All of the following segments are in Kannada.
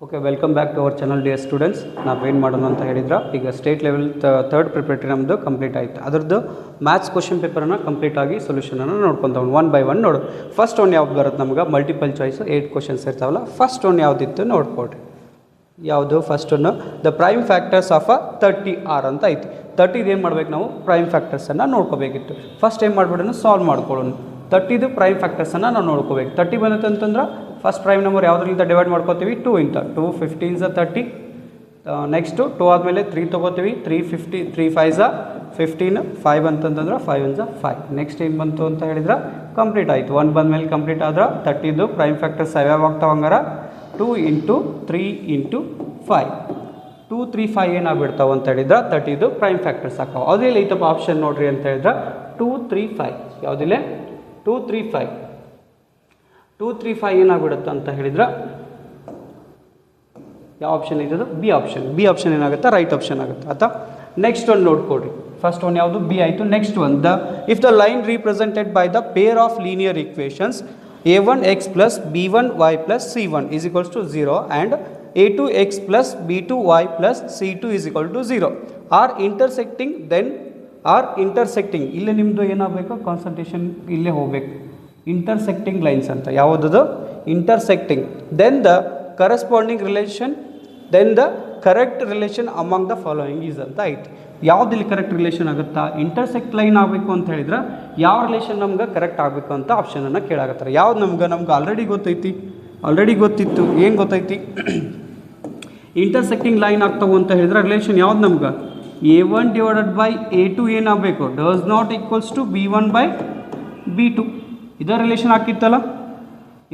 Okay, welcome back to our channel dear students. ನಾವೇನು ಮಾಡೋಣ ಅಂತ ಹೇಳಿದ್ರೆ, ಈಗ ಸ್ಟೇಟ್ ಲೆವೆಲ್ ಥರ್ಡ್ ಪ್ರಿಪ್ರೇಟರಿ ನಮ್ಮದು ಕಂಪ್ಲೀಟ್ ಆಯಿತು. ಅದರದ್ದು ಮ್ಯಾಥ್ಸ್ ಕ್ವಶನ್ ಪೇಪರನ್ನು ಕಂಪ್ಲೀಟಾಗಿ ಸೊಲ್ಯೂಷನನ್ನು ನೋಡ್ಕೊತಾವೆ ಒನ್ ಬೈ ಒನ್. ನೋಡು, ಫಸ್ಟ್ ಒನ್ ಯಾವ್ದು ಬರುತ್ತೆ ನಮ್ಗೆ, ಮಲ್ಟಿಪಲ್ ಚಾಯ್ಸ್ 8 ಕ್ವಶನ್ಸ್ ಇರ್ತಾವಲ್ಲ. ಫಸ್ಟ್ ಒನ್ ಯಾವುದಿತ್ತು ನೋಡ್ಕೊಡ್ರಿ. ಯಾವುದು first one, the prime factors of 30 are ಅಂತ ಐತಿ. 30 ಏನು ಮಾಡ್ಬೇಕು ನಾವು, ಪ್ರೈಮ್ ಫ್ಯಾಕ್ಟರ್ಸನ್ನು ನೋಡ್ಕೋಬೇಕಿತ್ತು. ಫಸ್ಟ್ ಏನು ಮಾಡ್ಬಿಡೋಣ, ಸಾಲ್ವ್ ಮಾಡ್ಕೊಳ್ಳೋಣ. 30 ಪ್ರೈಮ್ ಫ್ಯಾಕ್ಟರ್ಸನ್ನು ನಾವು ನೋಡ್ಕೋಬೇಕು. 30 ಬಂದಿತ್ತು ಅಂತಂದ್ರೆ ಫಸ್ಟ್ ಪ್ರೈಮ್ ನಂಬರ್ ಯಾವುದರಿಂದ ಡಿವೈಡ್ ಮಾಡ್ಕೋತೀವಿ, 2 ಇಂತ 2 15 30. ನೆಕ್ಸ್ಟು 2 ಆದಮೇಲೆ 3 ತೊಗೋತೀವಿ, 3 3 5 15, 5 ಅಂತಂದ್ರೆ 5 1 5. ನೆಕ್ಸ್ಟ್ ಏನು ಬಂತು ಅಂತ ಹೇಳಿದ್ರೆ ಕಂಪ್ಲೀಟ್ ಆಯಿತು. 1 ಬಂದಮೇಲೆ ಕಂಪ್ಲೀಟ್ ಆದ್ರೆ 30 ಪ್ರೈಮ್ ಫ್ಯಾಕ್ಟರ್ಸ್ ಯಾವ್ಯಾವ ಆಗ್ತಾವೆ ಹಂಗಾರ 2 ಇಂಟು 3 ಇಂಟು 5, 2 3 5 ಏನಾಗ್ಬಿಡ್ತಾವೆ ಅಂತ ಹೇಳಿದ್ರೆ 30 ಪ್ರೈಮ್ ಫ್ಯಾಕ್ಟರ್ಸ್ ಹಾಕಾವೆ. ಅದೇಲ್ಲ ಐತಪ್ಪ ಆಪ್ಷನ್ ನೋಡ್ರಿ ಅಂತ ಹೇಳಿದ್ರೆ 2 3 5. ಯಾವುದಿಲ್ಲ 2 3 5. 2 3 5 ಏನಾಗ್ಬಿಡುತ್ತೆ ಅಂತ ಹೇಳಿದ್ರೆ ಯಾವ ಆಪ್ಷನ್ ಇದ್ದದು, ಬಿ ಆಪ್ಷನ್. ಬಿ ಆಪ್ಷನ್ ಏನಾಗುತ್ತೆ, ರೈಟ್ ಆಪ್ಷನ್ ಆಗುತ್ತೆ ಆಯ್ತಾ. ನೆಕ್ಸ್ಟ್ ಒನ್ ನೋಡ್ಕೊಡ್ರಿ. ಫಸ್ಟ್ ಒನ್ ಯಾವುದು, ಬಿ ಆಯಿತು. Next one, if the line represented by the pair of linear equations a1x plus b1y plus c1 is equals to 0 and a2x plus b2y plus c2 is equal to 0 are intersecting, then are intersecting. ಇಲ್ಲೇ ನಿಮ್ಮದು ಏನಾಗಬೇಕು, ಕಾನ್ಸಂಟ್ರೇಷನ್ ಇಲ್ಲೇ ಹೋಗಬೇಕು. ಇಂಟರ್ಸೆಕ್ಟಿಂಗ್ ಲೈನ್ಸ್ ಅಂತ ಯಾವುದದು, intersecting. Then the corresponding relation, then the correct relation among the following is ಅಂತ ಐತಿ. ಯಾವುದಿಲ್ಲಿ ಕರೆಕ್ಟ್ ರಿಲೇಷನ್ ಆಗುತ್ತಾ, ಇಂಟರ್ಸೆಕ್ಟ್ ಲೈನ್ ಆಗಬೇಕು ಅಂತ ಹೇಳಿದ್ರೆ ಯಾವ ರಿಲೇಷನ್ ನಮ್ಗೆ ಕರೆಕ್ಟ್ ಆಗಬೇಕು ಅಂತ ಆಪ್ಷನನ್ನು ಕೇಳಾಕತ್ತಾರೆ. ಯಾವ್ದು ನಮ್ಗೆ ಆಲ್ರೆಡಿ ಗೊತ್ತೈತಿ, ಆಲ್ರೆಡಿ ಗೊತ್ತಿತ್ತು. ಏನು ಗೊತ್ತೈತಿ, ಇಂಟರ್ಸೆಕ್ಟಿಂಗ್ ಲೈನ್ ಆಗ್ತಾವೆ ಅಂತ ಹೇಳಿದ್ರೆ ರಿಲೇಷನ್ ಯಾವ್ದು ನಮ್ಗೆ, a1 ಡಿವೈಡೆಡ್ ಬೈ a2 ಏನಾಗಬೇಕು, does not equals to b1 by b2. ಇದರ ರಿಲೇಷನ್ ಹಾಕಿತ್ತಲ್ಲ,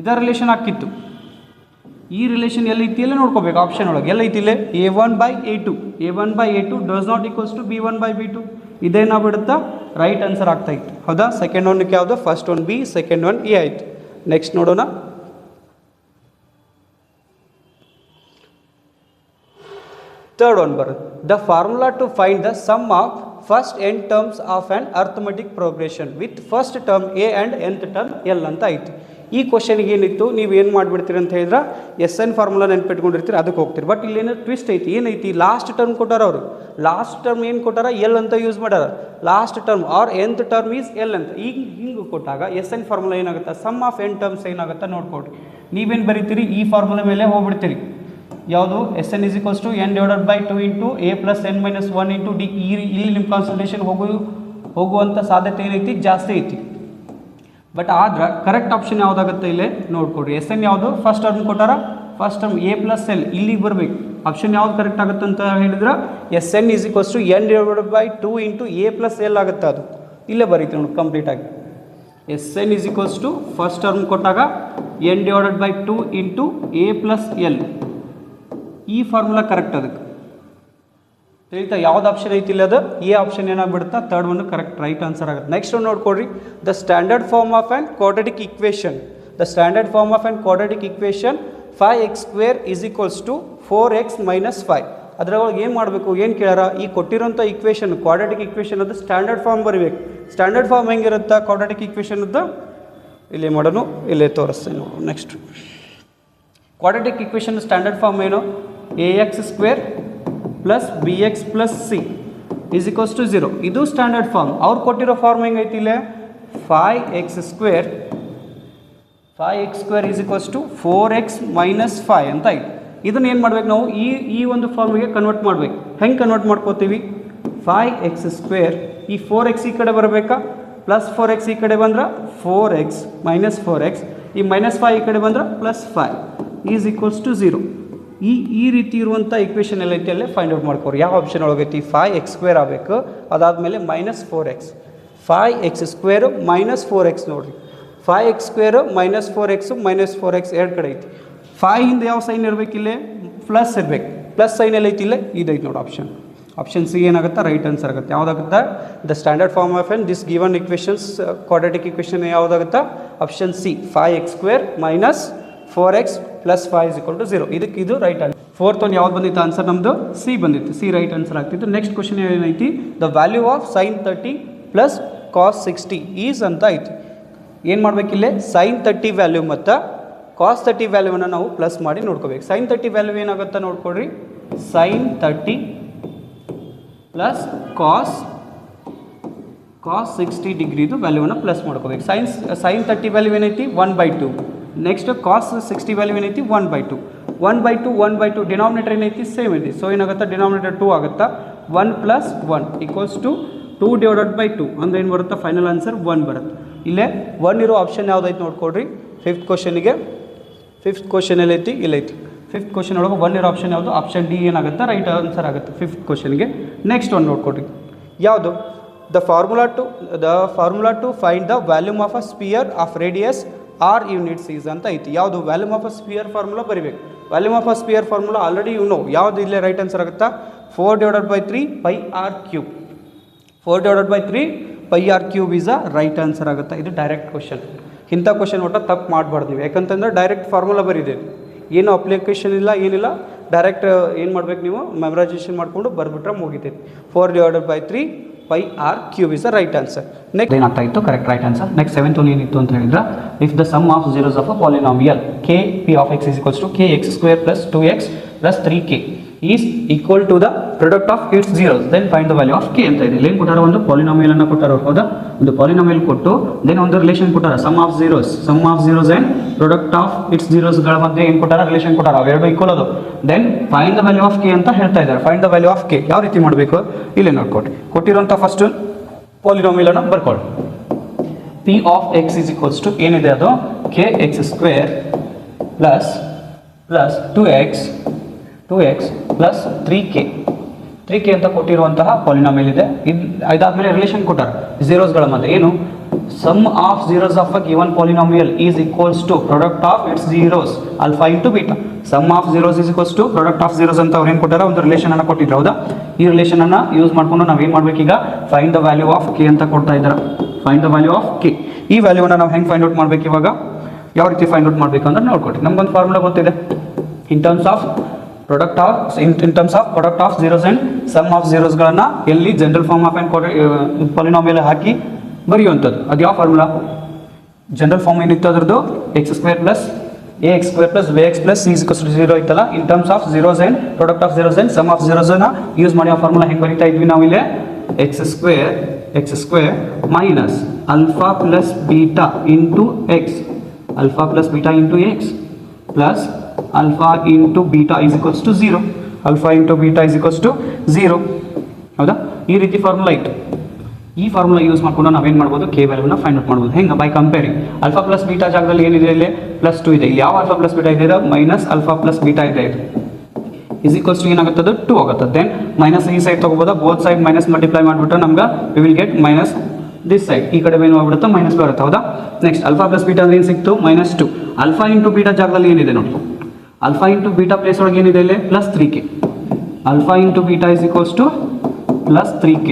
ಇದರ ರಿಲೇಷನ್ ಹಾಕಿತ್ತು. ಈ ರಿಲೇಷನ್ ಎಲ್ಲೈತಿ ಎಲ್ಲ ನೋಡ್ಕೋಬೇಕು ಆಪ್ಷನ್ ಒಳಗೆ. ಎಲ್ಲೈತಿಲ್ಲ a1 by a2, a1 by a2 does not equals to b1 by b2. ಇದೇನಾಗ್ಬಿಡುತ್ತಾ, right answer ಆಗ್ತಾ ಇತ್ತು. ಹೌದಾ. ಸೆಕೆಂಡ್ ಒನ್ಗೆ ಯಾವುದು, first one B, second one A ಆಯಿತು. ನೆಕ್ಸ್ಟ್ ನೋಡೋಣ. ಥರ್ಡ್ ಒನ್ ಬರುತ್ತೆ, the formula to find the sum of first n terms of an arithmetic progression with first term A and nth term L ಅಂತ ಐತಿ. ಈ ಕ್ವಶನ್ಗೆ ಏನಿತ್ತು, ನೀವು ಏನು ಮಾಡಿಬಿಡ್ತೀರಿ ಅಂತ ಹೇಳಿದ್ರೆ SN ಫಾರ್ಮುಲಾ ನೆನ್ಪಿಟ್ಕೊಂಡಿರ್ತೀರಿ, ಅದಕ್ಕೆ ಹೋಗ್ತೀರಿ. ಬಟ್ ಇಲ್ಲೇನೋ ಟ್ವಿಸ್ಟ್ ಐತಿ. ಏನೈತಿ, ಲಾಸ್ಟ್ ಟರ್ಮ್ ಕೊಟ್ಟಾರ ಅವರು. ಲಾಸ್ಟ್ ಟರ್ಮ್ ಏನು ಕೊಟ್ಟಾರ, ಎಲ್ ಅಂತ ಯೂಸ್ ಮಾಡ್ಯಾರ. Last term or nth term is L ಅಂತ. ಈಗ ಹಿಂಗೆ ಕೊಟ್ಟಾಗ SN ಫಾರ್ಮುಲಾ ಏನಾಗುತ್ತೆ, ಸಮ್ ಆಫ್ n ಟರ್ಮ್ಸ್ ಏನಾಗುತ್ತೆ ನೋಡ್ಕೊಡ್ರಿ. ನೀವೇನು ಬರೀತೀರಿ, ಈ ಫಾರ್ಮುಲಾ ಮೇಲೆ ಹೋಗ್ಬಿಡ್ತೀರಿ. ಯಾವುದು, SN is equals to n divided by 2 into a plus n minus 1 into d. ಇಲ್ಲಿ ನಿಮ್ಮ ಕಾನ್ಸಂಟ್ರೇಷನ್ ಹೋಗುವಂಥ ಸಾಧ್ಯತೆ ಏನೈತಿ, ಜಾಸ್ತಿ ಐತಿ. ಬಟ್ ಆದ್ರೆ ಕರೆಕ್ಟ್ ಆಪ್ಷನ್ ಯಾವುದಾಗುತ್ತೆ ಇಲ್ಲೇ ನೋಡ್ಕೊಡ್ರಿ. SN ಯಾವುದು, ಫಸ್ಟ್ ಟರ್ಮ್ ಕೊಟ್ಟಾರ, first term a plus L ಇಲ್ಲಿಗೆ ಬರಬೇಕು. ಆಪ್ಷನ್ ಯಾವ್ದು ಕರೆಕ್ಟ್ ಆಗುತ್ತೆ ಅಂತ ಹೇಳಿದ್ರೆ SN is equals to n divided by 2 into a plus L ಆಗುತ್ತೆ. ಅದು ಇಲ್ಲೇ ಬರೀತೀವಿ ನೋಡಿ ಕಂಪ್ಲೀಟಾಗಿ. SN is equals to first term ಕೊಟ್ಟಾಗ n divided by 2 into a plus L. ಈ ಫಾರ್ಮುಲಾ ಕರೆಕ್ಟ್ ಅದಕ್ಕೆ ತಿಳಿತಾ. ಯಾವ್ದು ಆಪ್ಷನ್ ಐತಿಲ್ಲ ಅದು, ಈ ಆಪ್ಷನ್ ಏನಾಗ್ಬಿಡುತ್ತಾ, third one correct right answer ಆಗುತ್ತೆ. ನೆಕ್ಸ್ಟ್ ಒಂದು ನೋಡ್ಕೊಡ್ರಿ, the standard form of an quadratic equation. The standard form of an quadratic equation 5x² is equals to 4x minus 5. ಅದರೊಳಗೆ ಏನು ಮಾಡಬೇಕು, ಏನು ಕೇಳಾರ, ಈ ಕೊಟ್ಟಿರೋಂಥ ಈಕ್ವೇಷನ್ ಕ್ವಾಡ್ರಾಟಿಕ್ ಈಕ್ವೇಷನ್ ಅದು ಸ್ಟ್ಯಾಂಡರ್ಡ್ ಫಾರ್ಮ್ ಬರೀಬೇಕು. ಸ್ಟ್ಯಾಂಡರ್ಡ್ ಫಾರ್ಮ್ ಹೆಂಗಿರುತ್ತೆ ಕ್ವಾಡ್ರಾಟಿಕ್ ಈಕ್ವೇಷನ್ ಅದು, ಇಲ್ಲೇ ಮಾಡೋಣ, ಇಲ್ಲೇ ತೋರಿಸ್ತೇನೆ ನೋಡು. Next quadratic equation standard form ಏನು, ax² plus bx plus c is equals to 0. ಇದು ಸ್ಟ್ಯಾಂಡರ್ಡ್ ಫಾರ್ಮ್. ಅವ್ರು ಕೊಟ್ಟಿರೋ ಫಾರ್ಮ್ ಹೆಂಗೈತಿ ಇಲ್ಲೇ, 5x² is equals to 4x minus 5 ಅಂತ ಐತಿ. ಇದನ್ನು ಏನು ಮಾಡ್ಬೇಕು ನಾವು, ಈ ಒಂದು ಫಾರ್ಮಿಗೆ ಕನ್ವರ್ಟ್ ಮಾಡ್ಬೇಕು. ಹೆಂಗೆ ಕನ್ವರ್ಟ್ ಮಾಡ್ಕೋತೀವಿ, 5x², ಈ 4x ಈ ಕಡೆ ಬರಬೇಕಾ, ಪ್ಲಸ್ 4x ಈ ಕಡೆ ಬಂದ್ರೆ 4x ಮೈನಸ್ 4x, ಈ ಮೈನಸ್ 5 ಈ ಕಡೆ ಬಂದ್ರೆ ಪ್ಲಸ್ 5 ಈಸ್ ಈಕ್ವಲ್ಸ್ ಟು 0. ಈ ರೀತಿ ಇರುವಂಥ ಇಕ್ವೇಷನ್ ಎಲ್ಲ ಐತಿ ಅಲ್ಲೇ ಫೈಂಡ್ ಔಟ್ ಮಾಡ್ಕೋರಿ. ಯಾವ ಆಪ್ಷನ್ ಒಳಗೈತಿ, 5x² ಆಗಬೇಕು. ಅದಾದಮೇಲೆ minus 4x, 5x² minus 4x ನೋಡಿರಿ. 5x² minus 4x minus 4x ಎರಡು ಕಡೆ ಐತಿ. 5 ಹಿಂದೆ ಯಾವ ಸೈನ್ ಇರಬೇಕಿಲ್ಲೇ, ಪ್ಲಸ್ ಇರಬೇಕು. ಪ್ಲಸ್ ಸೈನ್ ಎಲ್ಲ ಐತಿಲ್ಲ, ಇದೈತಿ ನೋಡಿ ಆಪ್ಷನ್. ಆಪ್ಷನ್ ಸಿ ಏನಾಗುತ್ತೆ, ರೈಟ್ ಆನ್ಸರ್ ಆಗುತ್ತೆ. ಯಾವುದಾಗುತ್ತೆ, the standard form of an this given equations quadratic equation ಯಾವುದಾಗುತ್ತೆ, option C 5x² minus 4x plus 5 is equal to 0. ಇದಕ್ಕೆ ಇದು ರೈಟ್ ಆನ್ಸರ್. ಫೋರ್ತ್ ಒಂದು ಯಾವ್ದು ಬಂದಿತ್ತು ಆನ್ಸರ್, ನಮ್ಮದು ಸಿ ಬಂದಿತ್ತು. ಸಿ ರೈಟ್ ಆನ್ಸರ್ ಆಗ್ತಿತ್ತು. ನೆಕ್ಸ್ಟ್ ಕ್ವಶನ್ ಏನೈತಿ, the value of sin 30 plus cos 60 is ಅಂತ ಐತಿ. ಏನು ಮಾಡಬೇಕಿಲ್ಲೇ, sin 30 ವ್ಯಾಲ್ಯೂ ಮತ್ತು ಕಾಸ್ 30 ವ್ಯಾಲ್ಯೂವನ್ನು ನಾವು ಪ್ಲಸ್ ಮಾಡಿ ನೋಡ್ಕೋಬೇಕು. ಸೈನ್ 30 ವ್ಯಾಲ್ಯೂ ಏನಾಗುತ್ತೆ ನೋಡ್ಕೊಡ್ರಿ, ಸೈನ್ 30 ಪ್ಲಸ್ ಕಾಸ್ 60 ಡಿಗ್ರಿದು ವ್ಯಾಲ್ಯೂವನ್ನು ಪ್ಲಸ್ ಮಾಡ್ಕೋಬೇಕು. ಸೈನ್ 30 ವ್ಯಾಲ್ಯೂ ಏನೈತಿ 1/2. ನೆಕ್ಸ್ಟ್ ಕಾಸ್ 60 ವ್ಯಾಲ್ಯೂ ಏನೈತಿ 1/2. 1/2 ಡಿನಾಮಿನೇಟರ್ ಏನೈತಿ ಸೇಮ್ ಐತಿ. ಸೊ ಏನಾಗುತ್ತೆ, ಡಿನಾಮಿನೇಟರ್ 2 ಆಗುತ್ತಾ. 1 + 1 = 2/2 ಅಂದರೆ ಏನು ಬರುತ್ತೆ, ಫೈನಲ್ ಆನ್ಸರ್ 1 ಬರುತ್ತೆ. ಇಲ್ಲೇ 1 ಇರೋ ಆಪ್ಷನ್ ಯಾವುದೈತೆ ನೋಡ್ಕೊಡ್ರಿ. ಫಿಫ್ತ್ ಕ್ವಶನ್ ಎಲ್ಲೈತಿ, ಇಲ್ಲೈತಿ. ಫಿಫ್ತ್ ಕ್ವಶನ್ ಒಳಗೆ 1 ಇರೋ ಆಪ್ಷನ್ ಯಾವುದು, ಆಪ್ಷನ್ ಡಿ ಏನಾಗುತ್ತೆ, ರೈಟ್ ಆನ್ಸರ್ ಆಗುತ್ತೆ ಫಿಫ್ತ್ ಕ್ವಶನ್ಗೆ. ನೆಕ್ಸ್ಟ್ ಒಂದು ನೋಡ್ಕೊಡ್ರಿ, ಯಾವುದು the formula to find the volume of a sphere of radius R units is ಅಂತ ಐತಿ. ಯಾವುದು volume of a sphere formula ಬರೀಬೇಕು. Volume of a sphere formula already ಯಾವುದು ಇಲ್ಲೇ ರೈಟ್ ಆನ್ಸರ್ ಆಗುತ್ತಾ, 4/3 πr3. 4/3 πr3 is a right answer ಆಗುತ್ತೆ. ಇದು ಡೈರೆಕ್ಟ್ ಕ್ವಶನ್. ಇಂಥ ಕ್ವಶನ್ ಒಟ್ಟು ತಪ್ಪು ಮಾಡಬಾರ್ದು ನೀವು, ಯಾಕಂತಂದ್ರೆ ಡೈರೆಕ್ಟ್ ಫಾರ್ಮುಲಾ ಬರೀದೆ, ಏನು ಅಪ್ಲಿಕೇಶನ್ ಇಲ್ಲ, ಏನಿಲ್ಲ. ಡೈರೆಕ್ಟ್ ಏನು ಮಾಡ್ಬೇಕು, ನೀವು ಮೆಮರೈಸೇಷನ್ ಮಾಡಿಕೊಂಡು ಬರ್ಬಿಟ್ರೆ ಮುಗಿತೈತಿ. 4/3 πr3 is a right answer. Next ಏನಾಗ್ತಾ ಇತ್ತು, correct right answer. Next 7th one ಏನಿತ್ತು ಅಂತ ಹೇಳಿದ್ರೆ, if the sum of zeros of a polynomial k p of x is equals to kx² + 2x + 3k is equal to the product of its zeros, then find the value of k ಅಂತ ಇದೆ. ಇಲ್ಲಿ ಏನು ಕೊಟ್ಟಾರ, ಒಂದು ಪಾಲಿನಾಮಿಯಲ್ ಅನ್ನು ಕೊಟ್ಟಾರ. ಹೌದಾ, ಒಂದು ಪಾಲಿನಾಮಿಯಲ್ ಕೊಟ್ಟು ದೆನ್ ಒಂದು ರಿಲೇಷನ್ ಕೊಟ್ಟಾರ, sum of zeros and product of its zeros ಗಳ ಮಧ್ಯೆ ಏನು ಕೊಟ್ಟಾರ, ರಿಲೇಷನ್ ಕೊಟ್ಟಾರ. ಅವೆರಡು ಈಕ್ವಲ್ ಅದು. Then find the value of k ಅಂತ ಹೇಳ್ತಾ ಇದ್ದಾರೆ. Find the value of k ಯಾವ ರೀತಿ ಮಾಡಬೇಕು, ಇಲ್ಲೇ ನೋಡ್ಕೊಡ್ರಿ. ಕೊಟ್ಟಿರುವಂಥ ಫಸ್ಟ್ ಪಾಲಿನಾಮಿಯಲ್ ಅನ್ನು ಬರ್ಕೊಳ್ಳಿ. p of x is equals to ಏನಿದೆ ಅದು, kx² + 2x + 3k ಅಂತ ಕೊಟ್ಟಿರುವಂತಹ ಪಾಲಿನಾಮಿಯಲ್ ಇದೆ. ಇದಾದ್ಮೇಲೆ ರಿಲೇಷನ್ ಕೊಟ್ಟಾರ zeros ಗಳ ಮಧ್ಯೆ. ಏನು, sum of zeros of a given polynomial is equals to product of its zeros alpha into beta. Sum of zeros is equals to product of zeros ಅಂತ ಅವ್ರು ಏನು ಕೊಟ್ಟಾರ, ಒಂದು ರಿಲೇಷನ್ ಅನ್ನು ಕೊಟ್ಟಿದ್ರು. ಹೌದಾ, ಈ ರಿಲೇಷನ್ ಅನ್ನು ಯೂಸ್ ಮಾಡ್ಕೊಂಡು ನಾವು ಏನು ಮಾಡ್ಬೇಕು, ಈಗ find the value of k ಅಂತ ಕೊಡ್ತಾ ಇದ್ದಾರೆ. Find the value of K. ಈ ವ್ಯಾಲ್ಯೂವನ್ನು ನಾವು ಹೆಂಗೆ ಫೈಂಡ್ ಔಟ್ ಮಾಡ್ಬೇಕು, ಇವಾಗ ಯಾವ ರೀತಿ ಫೈಂಡ್ ಔಟ್ ಮಾಡಬೇಕು ಅಂದ್ರೆ ನೋಡ್ಕೊಡಿ. ನಮ್ಗೊಂದು ಫಾರ್ಮುಲಾ ಗೊತ್ತಿದೆ, in terms of product of zeros and sum of zeros ಗಳನ್ನ ಎಲ್ಲಿ general form of an polynomial ಹಾಕಿ ಬರೆಯುವಂಥದ್ದು. ಅದು ಯಾವ ಫಾರ್ಮುಲಾ, ಜನರಲ್ ಫಾರ್ಮ್ ಏನಿತ್ತು ಅದರದ್ದು, x² + ax² + bx + c = 0 ಇತ್ತಲ್ಲ. In terms of zeros and product of zeros and sum of zeros ಅನ್ನ ಯೂಸ್ ಮಾಡಿ ಆ ಫಾರ್ಮುಲಾ ಹೆಂಗೆ ಬರೀತಾ ಇದ್ವಿ ನಾವು, ಇಲ್ಲೇ x² minus alpha plus beta into x, alpha plus beta into x plus alpha into beta is equals to 0. Alpha into beta is equals to 0. ಹೌದಾ, ಈ ರೀತಿ ಫಾರ್ಮುಲಾ ಇತ್ತು. ಈ ಫಾರ್ಮುಲಾ ಯೂಸ್ ಮಾಡ್ಕೊಂಡು ನಾವೇನು ಮಾಡ್ಬೋದು, ಕೆ ವ್ಯಾಲ್ಯೂನ ಫೈಂಡ್ ಔಟ್ ಮಾಡ್ಬೋದು. ಹೆಂಗೆ, by comparing. Alpha plus beta ಜಾಗದಲ್ಲಿ ಏನಿದೆ, ಇಲ್ಲಿ +2 ಇದೆ. ಇಲ್ಲಿ ಯಾವ ಆಲ್ಫಾ ಪ್ಲಸ್ ಬೀಟಾ ಇದೆ, ಮೈನಸ್ ಆಲ್ಫಾ ಪ್ಲಸ್ ಬೀಟಾ ಇದೆ. ಇದು ಈಸ್ ಈಕ್ವಲ್ಸ್ ಟು ಏನಾಗುತ್ತದೆ, 2 ಆಗುತ್ತೆ. ದೆನ್ ಮೈನಸ್ ಈ ಸೈಡ್ ತೊಗೋಬೋದಾ, ಬೋತ್ ಸೈಡ್ ಮೈನಸ್ ಮಲ್ಟಿಪ್ಲೈ ಮಾಡಿಬಿಟ್ರೆ ನಮ್ಗೆ we will get minus this side. ಈ ಕಡೆ ಏನು ಆಗ್ಬಿಡುತ್ತೆ, ಮೈನಸ್ ಬರುತ್ತೆ. ಹೌದಾ, ನೆಕ್ಸ್ಟ್ ಆಲ್ಫಾ ಪ್ಲಸ್ ಬೀಟಾ ಅಂದ್ರೆ ಏನು ಸಿಕ್ತು, -2. ಆಲ್ಫಾ ಇಂಟು ಬೀಟಾ ಜಾಗದಲ್ಲಿ ಏನಿದೆ ನೋಡಿ, ಆಲ್ಫಾ ಇಂಟು ಬೀಟಾ ಪ್ಲೇಸ್ ಒಳಗೆ ಏನಿದೆ, ಇಲ್ಲಿ +3k. Alpha into beta is equals to +3k.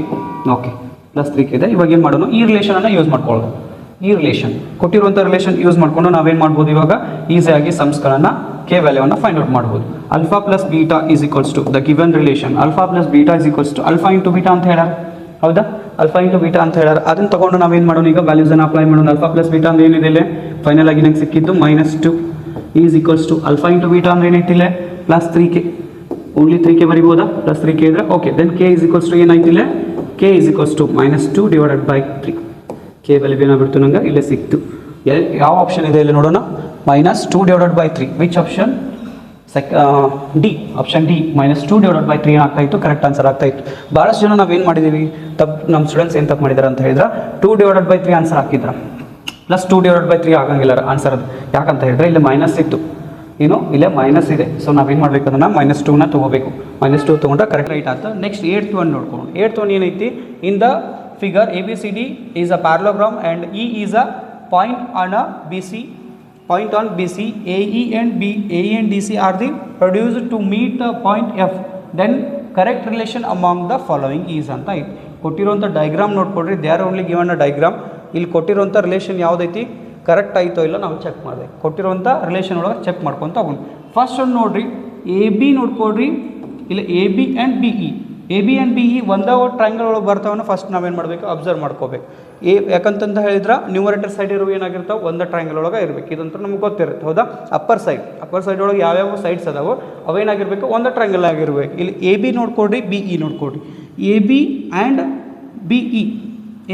Okay, +3k ಇದೆ. ಇವಾಗ ಏನು ಮಾಡೋಣ, ಈ ರಿಲೇಷನನ್ನು ಯೂಸ್ ಮಾಡ್ಕೊಳ್ಳೋದು. ಈ ರಿಲೇಷನ್ ಕೊಟ್ಟಿರುವಂಥ ರಿಲೇಷನ್ ಯೂಸ್ ಮಾಡಿಕೊಂಡು ನಾವೇನು ಮಾಡ್ಬೋದು, ಇವಾಗ ಈಸಿಯಾಗಿ ಸಮ್ಸ್ಗಳನ್ನು ಕೆ ವ್ಯಾಲ್ಯೂವನ್ನು ಫೈಂಡ್ ಔಟ್ ಮಾಡ್ಬೋದು. Alpha plus beta is equals to the given relation alpha plus beta is equals to alpha into beta ಅಂತ ಹೇಳಾರ. ಹೌದಾ, ಆಲ್ಫಾ ಇಂಟು ಬೀಟಾ ಅಂತ ಹೇಳಾರ. ಅದನ್ನು ತಗೊಂಡು ನಾವೇನು ಮಾಡೋಣ, ಈಗ ವ್ಯಾಲ್ಯೂಸನ್ನು ಅಪ್ಲೈ ಮಾಡೋಣ. ಆಲ್ಫಾ ಪ್ಲಸ್ ಬೀಟಾ ಅಂದ್ರೆ ಏನಿದೆ, ಇಲ್ಲಿ ಫೈನಲ್ ಆಗಿ ನಂಗೆ ಸಿಕ್ಕಿದ್ದು -2 is equals to alpha into beta ಅಂದ್ರೆ ಏನೈತಿಲ್ಲ, +3k. ಓನ್ಲಿ 3k ಬರಿಬೋದಾ, +3k ಇದ್ರೆ okay. Then K is equals to ಏನಾಯ್ತಿಲ್ಲ, K is equals to -2/3. K value ಏನಾಗ್ಬಿಡ್ತು, ನಂಗೆ ಇಲ್ಲೇ ಸಿಕ್ತು. ಯಾವ ಆಪ್ಷನ್ ಇದೆ ಇಲ್ಲಿ ನೋಡೋಣ, -2/3. Which option, D, option D -2/3 ಏನಾಗ್ತಾ ಇತ್ತು, ಕರೆಕ್ಟ್ ಆನ್ಸರ್ ಆಗ್ತಾ ಇತ್ತು. ಭಾಳಷ್ಟು ಜನ ನಾವೇನು ಮಾಡಿದ್ದೀವಿ, ನಮ್ಮ ಸ್ಟೂಡೆಂಟ್ಸ್ ಏನು ತಪ್ಪು ಮಾಡಿದ್ದಾರೆ ಅಂತ ಹೇಳಿದ್ರೆ 2/3 ಆನ್ಸರ್ ಹಾಕಿದ್ರ, +2/3 ಆಗಂಗಿಲ್ಲ ಆನ್ಸರ್. ಅದು ಯಾಕಂತ ಹೇಳಿದ್ರೆ ಇಲ್ಲಿ ಮೈನಸ್ ಇತ್ತು, ಏನು ಇಲ್ಲೇ ಮೈನಸ್ ಇದೆ. ಸೊ ನಾವೇನು ಮಾಡಬೇಕು, ಅದನ್ನು -2ನ ತೊಗೋಬೇಕು. -2 ತೊಗೊಂಡ್ರೆ ಕರೆಕ್ಟ್ ರೈಟ್ ಆಗ್ತದೆ. ನೆಕ್ಸ್ಟ್ 8th one ನೋಡ್ಕೊಂಡು, 8th one ಏನೈತಿ, in the figure ABCD is a parallelogram and E is a point on BC, AE and DC are the produced to meet the point F, then correct relation among the following is ಅಂತ ಐತಿ. ಕೊಟ್ಟಿರುವಂಥ ಡೈಗ್ರಾಮ್ ನೋಡ್ಕೊಡ್ರಿ, they are only given a diagram. ಇಲ್ಲಿ ಕೊಟ್ಟಿರುವಂಥ ರಿಲೇಷನ್ ಯಾವುದೈತಿ, ಕರೆಕ್ಟ್ ಆಯಿತೋ ಇಲ್ಲ ನಾವು ಚೆಕ್ ಮಾಡಬೇಕು. ಕೊಟ್ಟಿರುವಂಥ ರಿಲೇಷನ್ ಒಳಗೆ ಚೆಕ್ ಮಾಡ್ಕೊತ ಹೋಗೋಣ. ಫಸ್ಟ್ ಒಂದು ನೋಡ್ರಿ, AB ನೋಡ್ಕೊಡ್ರಿ, ಇಲ್ಲಿ AB and BE A B and B E ಒಂದೇ ಟ್ರಯಾಂಗಲ್ ಒಳಗೆ ಬರ್ತಾವನ್ನ ಫಸ್ಟ್ ನಾವೇನು ಮಾಡಬೇಕು ಅಬ್ಸರ್ವ್ ಮಾಡ್ಕೋಬೇಕು. ಯಾಕಂತಂದು ಹೇಳಿದ್ರೆ ನ್ಯೂಮರೇಟರ್ ಸೈಡ್ ಇರುವ ಏನಾಗಿರ್ತಾವೆ ಒಂದೇ ಟ್ರಯಾಂಗಲ್ ಒಳಗೆ ಇರಬೇಕು. ಇದಂತೂ ನಮ್ಗೆ ಗೊತ್ತಿರುತ್ತೆ ಹೌದಾ. ಅಪ್ಪರ್ ಸೈಡ್ ಒಳಗೆ ಯಾವ್ಯಾವ ಸೈಡ್ಸ್ ಅದಾವೆ ಅವೇನಾಗಿರ್ಬೇಕು ಒಂದೇ ಟ್ರಯಾಂಗಲ್ ಆಗಿರ್ಬೇಕು. ಇಲ್ಲಿ ಎ ಬಿ ನೋಡ್ಕೊಡ್ರಿ, ಬಿ ಇ ನೋಡ್ಕೊಡ್ರಿ. A B and B E,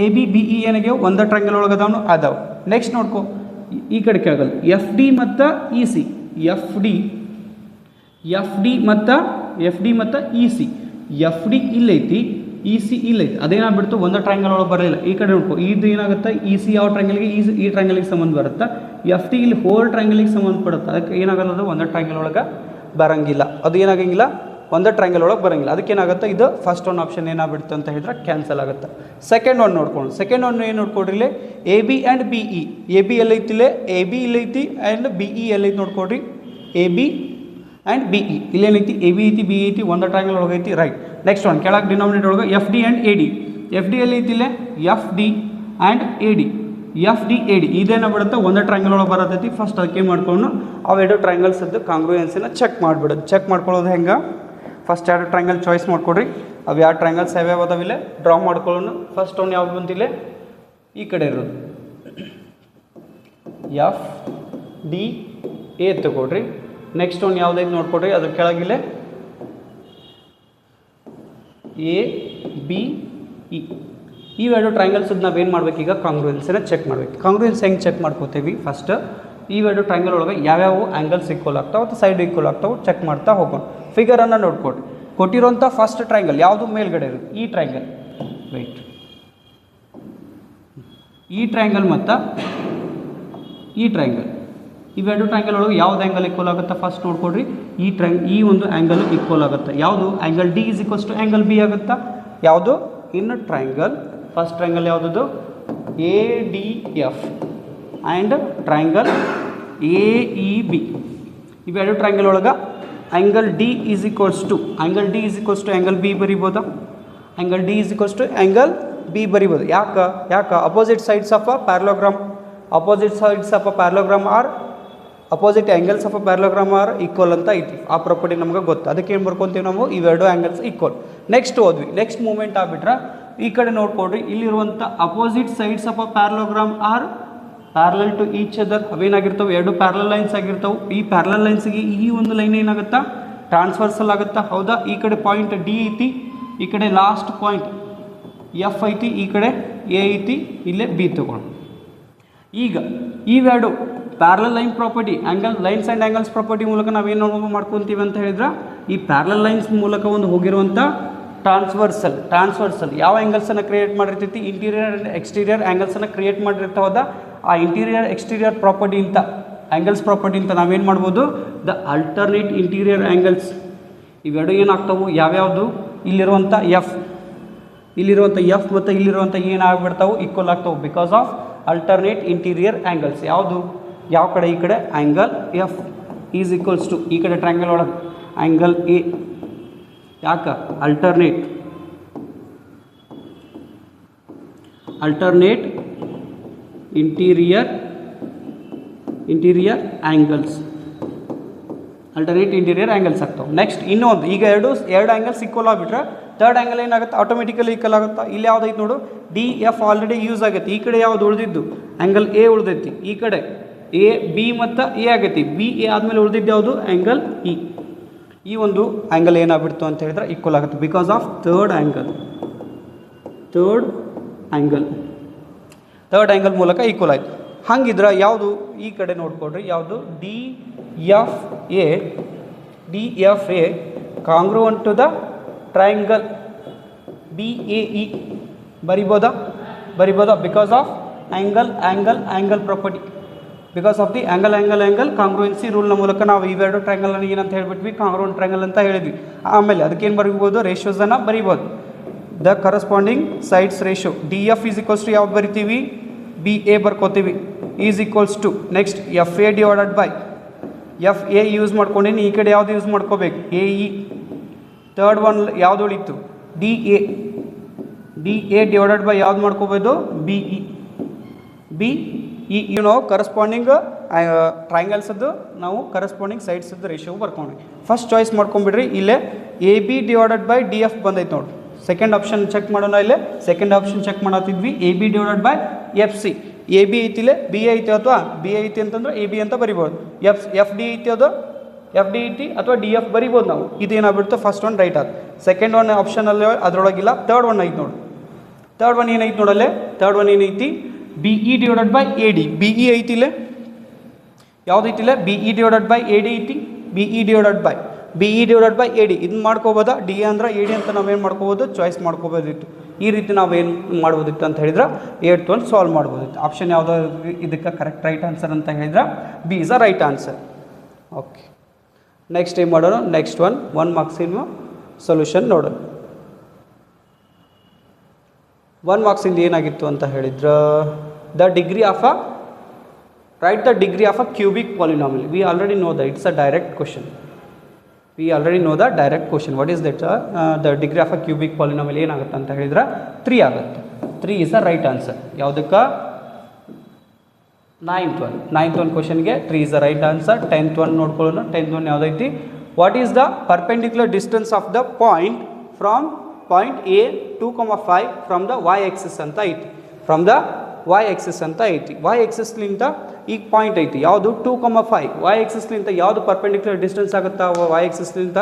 A B B E ಏನಾಗ್ಯಾವ ಒಂದೇ ಟ್ರಯಾಂಗಲ್ ಒಳಗೆ ಅದಾವೆ. ನೆಕ್ಸ್ಟ್ ನೋಡ್ಕೊ ಈ ಕಡೆ ಕೆಳಗಲ್ಲ ಎಫ್ ಡಿ ಮತ್ತು ಇ ಸಿ, ಎಫ್ ಡಿ ಮತ್ತು ಇ ಸಿ. ಎಫ್ ಡಿ ಇಲ್ಲೈತಿ, ಇ ಸಿ ಇಲ್ಲೈತಿ, ಅದೇನಾಗ್ಬಿಡ್ತು ಒಂದೇ ಟ್ರಯಾಂಗಲ್ ಒಳಗೆ ಬರಲಿಲ್ಲ. ಈ ಕಡೆ ನೋಡ್ಕೊ ಇದು ಏನಾಗುತ್ತೆ ಇ ಸಿ ಯಾವ ಟ್ರಯಾಂಗಲ್ಗೆ ಈ ಟ್ರಯಾಂಗಲ್ಗೆ ಸಂಬಂಧ ಬರುತ್ತೆ. ಎಫ್ ಡಿ ಇಲ್ಲಿ ಹೋಲ್ ಟ್ರಯಾಂಗಲ್ಗೆ ಸಂಬಂಧಪಡುತ್ತೆ. ಅದಕ್ಕೆ ಏನಾಗಲ್ಲ ಒಂದೇ ಟ್ರಯಾಂಗಲ್ ಒಳಗೆ ಬರಂಗಿಲ್ಲ. ಅದು ಏನಾಗಂಗಿಲ್ಲ ಒಂದೇ ಟ್ರಯಾಂಗಲ್ ಒಳಗೆ ಬರಂಗಿಲ್ಲ. ಅದಕ್ಕೆ ಏನಾಗುತ್ತೆ ಇದು ಫಸ್ಟ್ ಒನ್ ಆಪ್ಷನ್ ಏನಾಗ್ಬಿಡ್ತು ಅಂತ ಹೇಳಿದ್ರೆ ಕ್ಯಾನ್ಸಲ್ ಆಗುತ್ತೆ. ಸೆಕೆಂಡ್ ಒನ್ ನೋಡ್ಕೊಂಡು ಸೆಕೆಂಡ್ ಒನ್ ಏನು ನೋಡ್ಕೊಡ್ರಿ ಇಲ್ಲಿ A B and B E. A B ಎಲ್ಲೈತಿಲ್ಲೇ ಎ ಬಿ ಇಲ್ಲೈತಿ ಆ್ಯಂಡ್ ಬಿ ಇ ಎಲ್ಲೈತಿ ನೋಡ್ಕೊಡ್ರಿ. A B and B E ಇಲ್ಲೇನೈತಿ ಎ ಬಿ ಐತಿ ಬಿ ಐತಿ ಒಂದೇ ಟ್ರಯಾಂಗಲ್ ಒಳಗೆ ಐತಿ ರೈಟ್. ನೆಕ್ಸ್ಟ್ ಒನ್ ಕೆಳಗೆ ಡಿನಾಮಿನೇಟರ್ ಒಳಗೆ F D and A D. F D ಎಲ್ಲೈತಿಲ್ಲೇ F D and A D. F D A D ಇದೇನ ಬಿಡುತ್ತೆ ಒಂದೇ ಟ್ರಯಾಂಗಲ್ ಒಳಗೆ ಬರತೈತಿ. ಫಸ್ಟ್ ಅದಕ್ಕೆ ಮಾಡ್ಕೊಂಡು ಅವೆರಡು ಟ್ರಯಾಂಗಲ್ಸದ್ದು ಕಾಂಗ್ರುಯೆನ್ಸಿನ ಚೆಕ್ ಮಾಡಿಬಿಡೋದು. ಚೆಕ್ ಮಾಡ್ಕೊಳ್ಳೋದು ಹೆಂಗೆ ಫಸ್ಟ್ ಎರಡು ಟ್ರಯಾಂಗಲ್ ಚಾಯ್ಸ್ ಮಾಡ್ಕೊಡ್ರಿ. ಅವು ಯಾವ ಟ್ರಯಾಂಗಲ್ಸ್ ಯಾವ್ಯಾವ ಅದಾವಿಲ್ಲ ಡ್ರಾ ಮಾಡ್ಕೊಳ್ಳೋಣ. ಫಸ್ಟ್ ಒನ್ ಯಾವ್ದು ಬಂತಿಲ್ಲ ಈ ಕಡೆ ಇರೋದು ಎಫ್ ಡಿ ಎ ತಗೊಳ್ರಿ. ನೆಕ್ಸ್ಟ್ ಒನ್ ಯಾವುದೈತೆ ನೋಡ್ಕೊಡ್ರಿ, ಅದ್ರ ಕೆಳಗಿಲ್ಲ ಎ ಬಿ ಇ. ಇವೆರಡು ಟ್ರಯಾಂಗಲ್ಸ್ ನಾವೇನು ಮಾಡ್ಬೇಕೀಗ ಕಾಂಗ್ರುಯೆನ್ಸಿನ ಚೆಕ್ ಮಾಡ್ಬೇಕು. ಕಾಂಗ್ರುಯೆನ್ಸ್ ಹೆಂಗೆ ಚೆಕ್ ಮಾಡ್ಕೋತೀವಿ ಫಸ್ಟ್ ಇವೆರಡು ಟ್ರಯಾಂಗಲ್ ಒಳಗೆ ಯಾವ್ಯಾವ ಆ್ಯಂಗಲ್ಸ್ ಈಕ್ವಲ್ ಆಗ್ತಾವೆ ಮತ್ತು ಸೈಡ್ ಈಕ್ವಲ್ ಆಗ್ತಾವೆ ಚೆಕ್ ಮಾಡ್ತಾ ಹೋಗೋಣ. ಫಿಗರನ್ನು ನೋಡ್ಕೊಡ್ರಿ. ಕೊಟ್ಟಿರೋಂಥ ಫಸ್ಟ್ ಟ್ರಯಾಂಗಲ್ ಯಾವುದು ಮೇಲ್ಗಡೆ ಇರೋದು ಈ ಟ್ರಯಾಂಗಲ್ ರೈಟ್. ಈ ಟ್ರಯಾಂಗಲ್ ಮತ್ತು ಈ ಟ್ರಯಾಂಗಲ್ ಇವೆರಡು ಟ್ರಯಾಂಗಲ್ ಒಳಗೆ ಯಾವ್ದು ಆ್ಯಂಗಲ್ ಈಕ್ವಲ್ ಆಗುತ್ತೆ ಫಸ್ಟ್ ನೋಡ್ಕೊಡ್ರಿ. ಈ ಒಂದು ಆ್ಯಂಗಲ್ ಈಕ್ವಲ್ ಆಗುತ್ತೆ. ಯಾವುದು angle D is equals to angle B ಆಗುತ್ತಾ. ಯಾವುದು ಇನ್ ಟ್ರಯಾಂಗಲ್ ಫಸ್ಟ್ ಟ್ರಯಾಂಗಲ್ ಯಾವುದದು A D F and triangle A E B. ಇವೆರಡು ಟ್ರಯಾಂಗಲ್ ಒಳಗೆ angle D is equals to angle B ಬರಿಬೋದಾ. Angle D is equals to angle B ಬರಿಬೋದು. ಯಾಕೆ opposite sides of a parallelogram are opposite angles of a parallelogram are equal ಅಂತ ಐತಿ. ಆ ಪ್ರಾಪರ್ಟಿ ನಮ್ಗೆ ಗೊತ್ತು. ಅದಕ್ಕೆ ಏನು ಬರ್ಕೊತೀವಿ ನಾವು ಇವೆರಡು ಆ್ಯಂಗಲ್ಸ್ ಈಕ್ವಲ್. ನೆಕ್ಸ್ಟ್ ಹೋದ್ವಿ. ನೆಕ್ಸ್ಟ್ ಮೂಮೆಂಟ್ ಆಗ್ಬಿಟ್ರೆ ಈ ಕಡೆ ನೋಡ್ಕೊಡ್ರಿ. ಇಲ್ಲಿರುವಂಥ opposite sides of a parallelogram are parallel to each other. ಅವೇನಾಗಿರ್ತವೆ ಎರಡು ಪ್ಯಾರಲಲ್ ಲೈನ್ಸ್ ಆಗಿರ್ತವೆ. ಈ ಪ್ಯಾರಲಲ್ ಲೈನ್ಸ್ಗೆ ಈ ಒಂದು ಲೈನ್ ಏನಾಗುತ್ತಾ ಟ್ರಾನ್ಸ್ವರ್ಸಲ್ ಆಗುತ್ತಾ ಹೌದಾ. ಈ ಕಡೆ ಪಾಯಿಂಟ್ ಡಿ ಐತಿ, ಈ ಕಡೆ ಲಾಸ್ಟ್ ಪಾಯಿಂಟ್ ಎಫ್ ಐತಿ, ಈ ಕಡೆ ಎ ಐತಿ, ಇಲ್ಲೇ ಬಿ ತಗೊಂಡು. ಈಗ ಇವೆರಡು parallel line property lines and angles property ಮೂಲಕ ನಾವೇನು ಮಾಡ್ಕೊತೀವಿ ಅಂತ ಹೇಳಿದ್ರೆ ಈ ಪ್ಯಾರಲಲ್ ಲೈನ್ಸ್ ಮೂಲಕ ಒಂದು ಹೋಗಿರುವಂಥ ಟ್ರಾನ್ಸ್ವರ್ಸಲ್ ಯಾವ ಆ್ಯಂಗಲ್ಸನ್ನು ಕ್ರಿಯೇಟ್ ಮಾಡಿರ್ತೈತಿ ಇಂಟೀರಿಯರ್ ಆ್ಯಂಡ್ ಎಕ್ಸ್ಟೀರಿಯರ್ ಆ್ಯಂಗಲ್ಸನ್ನು ಕ್ರಿಯೇಟ್ ಮಾಡಿರ್ತಾವದ. ಆ ಇಂಟೀರಿಯರ್ ಎಕ್ಸ್ಟೀರಿಯರ್ ಪ್ರಾಪರ್ಟಿ ಅಂತ ಆ್ಯಂಗಲ್ಸ್ ಪ್ರಾಪರ್ಟಿ ಅಂತ ನಾವೇನು ಮಾಡ್ಬೋದು ದ ಅಲ್ಟರ್ನೇಟ್ ಇಂಟೀರಿಯರ್ ಆ್ಯಂಗಲ್ಸ್. ಇವೆರಡು ಏನಾಗ್ತಾವೆ ಯಾವ್ಯಾವುದು ಇಲ್ಲಿರುವಂಥ ಎಫ್ ಮತ್ತು ಇಲ್ಲಿರುವಂಥ ಏನಾಗ್ಬಿಡ್ತಾವೆ ಈಕ್ವಲ್ ಆಗ್ತಾವೆ because of alternate interior angles. ಯಾವುದು ಯಾವ ಕಡೆ ಈ ಕಡೆ angle F is equals to ಈ ಕಡೆ ಟ್ರಯಾಂಗಲ್ ಒಳಗೆ ಆ್ಯಂಗಲ್ ಎ. ಯಾಕೆ ಅಲ್ಟರ್ನೇಟ್ ಇಂಟೀರಿಯರ್ ಆ್ಯಂಗಲ್ಸ್ ಆಗ್ತಾವೆ. ನೆಕ್ಸ್ಟ್ ಇನ್ನೊಂದು ಈಗ ಎರಡು ಆ್ಯಂಗಲ್ಸ್ ಈಕ್ವಲ್ ಆಗಿಬಿಟ್ರೆ ಥರ್ಡ್ ಆ್ಯಂಗಲ್ ಏನಾಗುತ್ತೆ ಆಟೋಮೆಟಿಕಲಿ ಈಕ್ವಲ್ ಆಗುತ್ತಾ. ಇಲ್ಲಿ ಯಾವುದೈತೆ ನೋಡು ಡಿ ಎಫ್ ಆಲ್ರೆಡಿ ಯೂಸ್ ಆಗೈತಿ. ಈ ಕಡೆ ಯಾವುದು ಉಳಿದಿದ್ದು ಆ್ಯಂಗಲ್ ಎ ಉಳಿದೈತಿ. ಈ ಕಡೆ ಎ ಬಿ ಮತ್ತು ಎ ಆಗೈತಿ. ಬಿ ಎ ಆದಮೇಲೆ ಉಳಿದಿದ್ದು ಯಾವುದು ಆ್ಯಂಗಲ್ ಇ. ಈ ಒಂದು ಆ್ಯಂಗಲ್ ಏನಾಗ್ಬಿಡ್ತು ಅಂತ ಹೇಳಿದ್ರೆ ಈಕ್ವಲ್ ಆಗುತ್ತೆ ಬಿಕಾಸ್ ಆಫ್ ಥರ್ಡ್ ಆ್ಯಂಗಲ್ ಮೂಲಕ ಈಕ್ವಲ್ ಆಯಿತು. ಹಂಗಿದ್ರೆ ಯಾವುದು ಈ ಕಡೆ ನೋಡ್ಕೊಡ್ರಿ. ಯಾವುದು D F A congruent to the triangle B A E ಬರಿಬೋದಾ because of angle property. Because of the angle congruency ರೂಲ್ನ ಮೂಲಕ ನಾವು ಇವೆರಡು ಟ್ರಯಾಂಗಲ್ನ ಏನಂತ ಹೇಳ್ಬಿಟ್ವಿ ಕಾಂಗ್ರುವೆಂಟ್ ಟ್ರಯಾಂಗಲ್ ಅಂತ ಹೇಳಿದ್ವಿ. ಆಮೇಲೆ ಅದಕ್ಕೇನು ಬರಿಬೋದು ರೇಷಿಯೋಸನ್ನು ಬರಿಬೋದು. The corresponding sides ratio D F is equals to ಯಾವ್ದು ಬರಿತೀವಿ ಬಿ ಎ ಬರ್ಕೋತೀವಿ is equals to next F A divided by F A use ಮಾಡ್ಕೊಂಡೇನಿ. ಈ ಕಡೆ ಯಾವುದು ಯೂಸ್ ಮಾಡ್ಕೋಬೇಕು ಎ ಇ. ಥರ್ಡ್ ಒನ್ ಯಾವುದು ಉಳಿತು ಡಿ ಎ ಡಿವೈಡೆಡ್ ಬೈ ಯಾವ್ದು ಮಾಡ್ಕೋಬೋದು ಬಿ ಇ. ನಾವು ಕರಸ್ಪಾಂಡಿಂಗ್ ಟ್ರಯಾಂಗಲ್ಸದ್ದು ನಾವು ಕರಸ್ಪಾಂಡಿಂಗ್ ಸೈಡ್ಸದ್ದು ರೇಷಿಯೋ ಬರ್ಕೊಂಡ್ವಿ. ಫಸ್ಟ್ ಚಾಯ್ಸ್ ಮಾಡ್ಕೊಂಬಿಡ್ರಿ. ಇಲ್ಲೇ A B divided by D F ಬಂದೈತೆ ನೋಡಿ. ಸೆಕೆಂಡ್ ಆಪ್ಷನ್ ಚೆಕ್ ಮಾಡೋಣ. ಇಲ್ಲೇ ಸೆಕೆಂಡ್ ಆಪ್ಷನ್ ಚೆಕ್ ಮಾಡತ್ತಿದ್ವಿ. A B divided by F C. A B ಐತಿಲೆ ಬಿ ಐತಿ ಅಥವಾ ಬಿ ಐತಿ ಅಂತಂದ್ರೆ ಎ ಬಿ ಅಂತ ಬರಿಬೋದು. ಎಫ್ ಡಿ ಐತಿ ಅದು ಎಫ್ ಡಿ ಐತಿ ಅಥವಾ ಡಿ ಎಫ್ ಬರಿಬೋದು ನಾವು. ಇದೇನಾಗ್ಬಿಡ್ತು ಫಸ್ಟ್ ಒನ್ ರೈಟ್ ಆದ. ಸೆಕೆಂಡ್ ಒನ್ ಆಪ್ಷನಲ್ಲಿ ಅದರೊಳಗಿಲ್ಲ. ತರ್ಡ್ ಒನ್ ಐತಿ ನೋಡಿ. ತರ್ಡ್ ಒನ್ ಏನೈತಿ ನೋಡಲ್ಲೇ. ತರ್ಡ್ ಒನ್ ಏನೈತಿ B E divided by A D. B E ಐತಿಲೆ ಯಾವುದೈತಿಲ್ಲ B E divided by A D ಐತಿ. B E divided by A D ಇದನ್ನ ಮಾಡ್ಕೋಬೋದಾ. ಡಿ ಎ ಅಂದ್ರೆ ಎ ಡಿ ಅಂತ ನಾವೇನು ಮಾಡ್ಕೋಬೋದು ಚಾಯ್ಸ್ ಮಾಡ್ಕೋಬೋದಿತ್ತು. ಈ ರೀತಿ ನಾವೇನು ಮಾಡ್ಬೋದಿತ್ತು ಅಂತ ಹೇಳಿದ್ರೆ 8th ಒಂದು ಸಾಲ್ವ್ ಮಾಡ್ಬೋದಿತ್ತು. ಆಪ್ಷನ್ ಯಾವುದೋ ಇದಕ್ಕೆ ಕರೆಕ್ಟ್ ರೈಟ್ ಆನ್ಸರ್ ಅಂತ ಹೇಳಿದ್ರೆ B is a right answer. Okay, next ಏನು ಮಾಡೋಣ. ನೆಕ್ಸ್ಟ್ ಒನ್ ಮಾರ್ಕ್ಸಿನ ಸೊಲ್ಯೂಷನ್ ನೋಡೋಣ. 1 ಮಾರ್ಕ್ಸಿಂದ ಏನಾಗಿತ್ತು ಅಂತ ಹೇಳಿದ್ರೆ the degree of a write the degree of a cubic polynomial. We already know that it's a direct question. What is that? The degree of a cubic polynomial ಏನಾಗುತ್ತೆ ಅಂತ ಹೇಳಿದ್ರೆ 3 ಆಗುತ್ತೆ. 3 is the right answer. ಯಾವುದಕ್ಕೆ 9th one ಕ್ವಶನ್ಗೆ 3 is the right answer. 10th one ನೋಡ್ಕೊಳ್ಳೋಣ. 10th one ಯಾವುದೈತಿ. What is the perpendicular distance of the point from point A 2,5 from the y axis ಅಂತ ಐತಿ. from the y axis ಅಂತ ಐತಿ. y axis ಲಿಂದ ಈಗ ಪಾಯಿಂಟ್ ಐತಿ ಯಾವುದು 2,5. y axis ಲಿಂದ ಯಾವುದು ಪರ್ಪೆಂಡಿಕ್ಯುಲರ್ ಡಿಸ್ಟೆನ್ಸ್ ಆಗುತ್ತಾ y axis ಲಿಂದ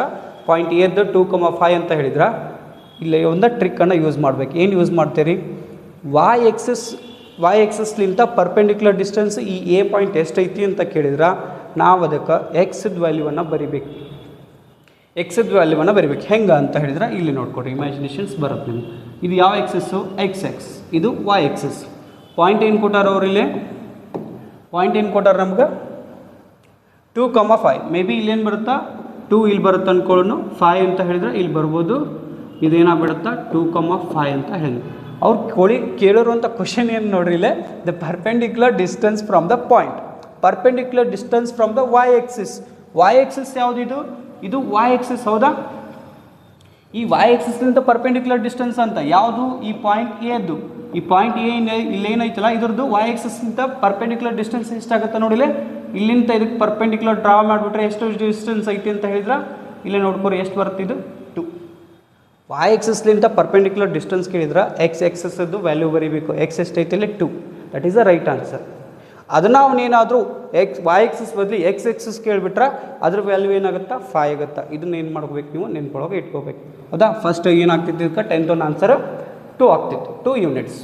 ಪಾಯಿಂಟ್ ಎದ್ದು 2,5 ಅಂತ ಹೇಳಿದ್ರೆ ಇಲ್ಲಿ ಒಂದು ಟ್ರಿಕ್ಕನ್ನು ಯೂಸ್ ಮಾಡಬೇಕು. ಏನು ಯೂಸ್ ಮಾಡ್ತೀರಿ. y axis ಲಿಂದ ಪರ್ಪೆಂಡಿಕ್ಯುಲರ್ ಡಿಸ್ಟೆನ್ಸ್ ಈ ಎ ಪಾಯಿಂಟ್ ಎಷ್ಟೈತಿ ಅಂತ ಕೇಳಿದ್ರೆ ನಾವು ಅದಕ್ಕೆ ಎಕ್ಸ್ದ ವ್ಯಾಲ್ಯೂವನ್ನು ಬರಿಬೇಕು. ಹೆಂಗೆ ಅಂತ ಹೇಳಿದ್ರೆ ಇಲ್ಲಿ ನೋಡ್ಕೊಡ್ರಿ. ಇಮ್ಯಾಜಿನೇಷನ್ಸ್ ಬರುತ್ತೆ ನಿಮ್ಗೆ. ಇದು ಯಾವ ಎಕ್ಸಸ್ಸು ಎಕ್ಸ್. ಇದು y axis. ಪಾಯಿಂಟ್ ಏನು ಕೊಟ್ಟಾರ ಅವ್ರು ಇಲ್ಲಿ. ಪಾಯಿಂಟ್ ಏನು ಕೊಟ್ಟಾರ ನಮ್ಗೆ 2,5. ಮೇ ಬಿ ಇಲ್ಲೇನು ಬರುತ್ತಾ 2 ಇಲ್ಲಿ ಬರುತ್ತೆ ಅಂದ್ಕೊಳ್ಳೋಣ. 5 ಅಂತ ಹೇಳಿದ್ರೆ ಇಲ್ಲಿ ಬರ್ಬೋದು. ಇದೇನಾಗ್ಬಿಡುತ್ತಾ 2,5 ಅಂತ ಹೇಳಿ ಅವ್ರು ಕೇಳಿರುವಂಥ ಕ್ವಶನ್ ಏನು ನೋಡ್ರಿ ಇಲ್ಲೇ. The perpendicular distance from the point. Perpendicular distance from the y axis. y axis ಯಾವುದು ಇದು y axis ಹೌದಾ. ಈ y axis ಲಿಂದ ಪರ್ಪೆಂಡಿಕ್ಯುಲರ್ ಡಿಸ್ಟೆನ್ಸ್ ಅಂತ ಯಾವುದು ಈ ಪಾಯಿಂಟ್ ಎದ್ದು. ಈ ಪಾಯಿಂಟ್ ಎ ಇಲ್ಲೇನೈತಲ್ಲ ಇದ್ರದ್ದು y axis ಲಿಂದ ಪರ್ಪೆಂಡಿಕ್ಯುಲರ್ ಡಿಸ್ಟೆನ್ಸ್ ಎಷ್ಟಾಗುತ್ತೆ ನೋಡಿಲೆ. ಇಲ್ಲಿಂದ ಇದಕ್ಕೆ ಪರ್ಪೆಂಡಿಕ್ಯುಲರ್ ಡ್ರಾ ಮಾಡಿಬಿಟ್ರೆ ಎಷ್ಟು ಡಿಸ್ಟೆನ್ಸ್ ಐತಿ ಅಂತ ಹೇಳಿದ್ರೆ ಇಲ್ಲೇ ನೋಡ್ಕೊರಿ ಎಷ್ಟು ಬರುತ್ತೆ. ಇದು 2. y axis ಲಿಂದ ಪರ್ಪೆಂಡಿಕ್ಯುಲರ್ ಡಿಸ್ಟೆನ್ಸ್ ಕೇಳಿದ್ರೆ ಎಕ್ಸ್ ಎಕ್ಸಸ್ದು ವ್ಯಾಲ್ಯೂ ಬರೀಬೇಕು. ಎಕ್ಸ್ ಎಷ್ಟೈತಿಲ್ಲ 2. That is the right answer. ಅದನ್ನು ಅವನೇನಾದರೂ y axis ಬದಲಿ ಎಕ್ಸ್ ಎಕ್ಸಸ್ ಕೇಳಿಬಿಟ್ರೆ ಅದ್ರ ವ್ಯಾಲ್ಯೂ ಏನಾಗುತ್ತಾ 5 ಆಗುತ್ತಾ. ಇದನ್ನ ಏನು ಮಾಡ್ಕೋಬೇಕು ನೀವು ನೆನ್ಪೊಳಗೆ ಇಟ್ಕೋಬೇಕು ಹೌದಾ. ಫಸ್ಟ್ ಏನಾಗ್ತಿತ್ತು ಇದಕ್ಕೆ 10th ಒಂದು ಆನ್ಸರ್ 2 ಆಗ್ತಿತ್ತು. 2 units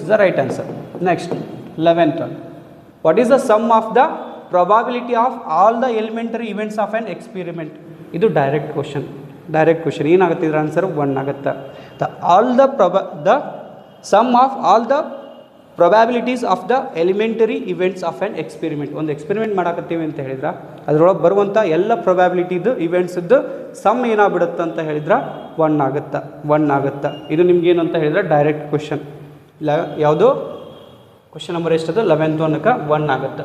is the right answer. Next 11th one. What is the sum of the probability of all the elementary events of an experiment? ಇದು ಡೈರೆಕ್ಟ್ ಕ್ವಶನ್. ಏನಾಗುತ್ತೆ ಇದ್ರ ಆನ್ಸರ್ 1 ಆಗುತ್ತೆ. the sum of all the probabilities of the elementary events of an experiment. ಒಂದು ಎಕ್ಸ್ಪೆರಿಮೆಂಟ್ ಮಾಡಕತ್ತೀವಿ ಅಂತ ಹೇಳಿದ್ರೆ ಅದರೊಳಗೆ ಬರುವಂಥ ಎಲ್ಲ ಪ್ರೊಬ್ಯಾಬಿಲಿಟಿದು ಇವೆಂಟ್ಸ್ದು ಸಮ್ ಏನಾಗ್ಬಿಡುತ್ತೆ ಅಂತ ಹೇಳಿದ್ರೆ 1 ಆಗುತ್ತೆ. ಇದು ನಿಮ್ಗೇನು ಅಂತ ಹೇಳಿದ್ರೆ ಡೈರೆಕ್ಟ್ ಕ್ವಶನ್. ಇಲ್ಲ ಯಾವುದು ಕ್ವಶನ್ ನಂಬರ್ ಎಷ್ಟದು 11th ಒನ್ಗೆ 1 ಆಗುತ್ತೆ.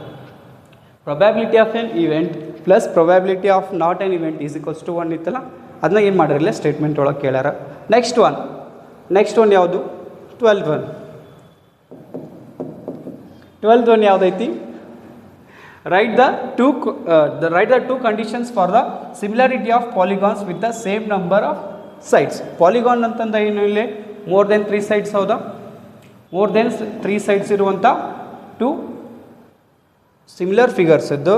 Probability of an event plus probability of not an event is equals to 1 ಇತ್ತಲ್ಲ ಅದನ್ನ ಏನು ಮಾಡಿರಲಿಲ್ಲ ಸ್ಟೇಟ್ಮೆಂಟ್ ಒಳಗೆ ಕೇಳ್ಯಾರ. ನೆಕ್ಸ್ಟ್ ಒನ್ ಯಾವುದು 12th one ಯಾವುದೈತಿ. write the two conditions for the similarity of polygons with the same number of sides. polygon ಅಂತಂದ ಏನು ಇಲ್ಲಿ more than 3 sides ಹೌದಾ. more than 3 sides ಇರುವಂಥ 2 ಸಿಮಿಲರ್ ಫಿಗರ್ಸ್ ಇದ್ದು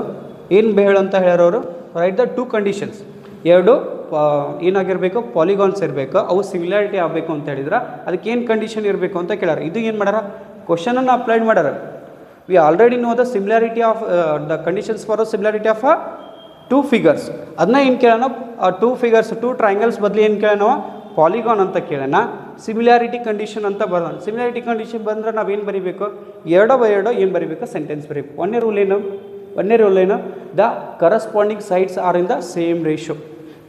ಏನು ಹೇಳಂತ ಹೇಳ್ಯಾರವರು. Right the 2 conditions. ಎರಡು ಏನಾಗಿರಬೇಕು ಪಾಲಿಗಾನ್ಸ್ ಇರಬೇಕು. ಅವು ಸಿಮಿಲಾರಿಟಿ ಆಗಬೇಕು ಅಂತ ಹೇಳಿದ್ರೆ ಅದಕ್ಕೆ ಏನು ಕಂಡೀಷನ್ ಇರಬೇಕು ಅಂತ ಕೇಳ್ಯಾರ. ಇದು ಏನು ಮಾಡ್ಯಾರ ಕ್ವಶನನ್ನು ಅಪ್ಲೈಡ್ ಮಾಡ್ಯಾರ. V already know the similarity of the conditions for the similarity of 2 figures. ಅದನ್ನ ಏನು ಕೇಳೋಣ 2 ಫಿಗರ್ಸ್ 2 ಟ್ರಯಾಂಗಲ್ಸ್ ಬದಲು ಏನು ಕೇಳೋಣ ಪಾಲಿಗಾನ್ ಅಂತ ಕೇಳೋಣ. ಸಿಮಿಲಾರಿಟಿ ಕಂಡೀಷನ್ ಅಂತ ಬರೋಣ. ಸಿಮಿಲಾರಿಟಿ ಕಂಡೀಷನ್ ಬಂದ್ರೆ ನಾವೇನು ಬರೀಬೇಕು 2/2 ಏನು ಬರೀಬೇಕು ಸೆಂಟೆನ್ಸ್ ಬರೀಬೇಕು. ಒಂದನೇ ರೂಲ್ ಏನು the corresponding sides are in the same ratio.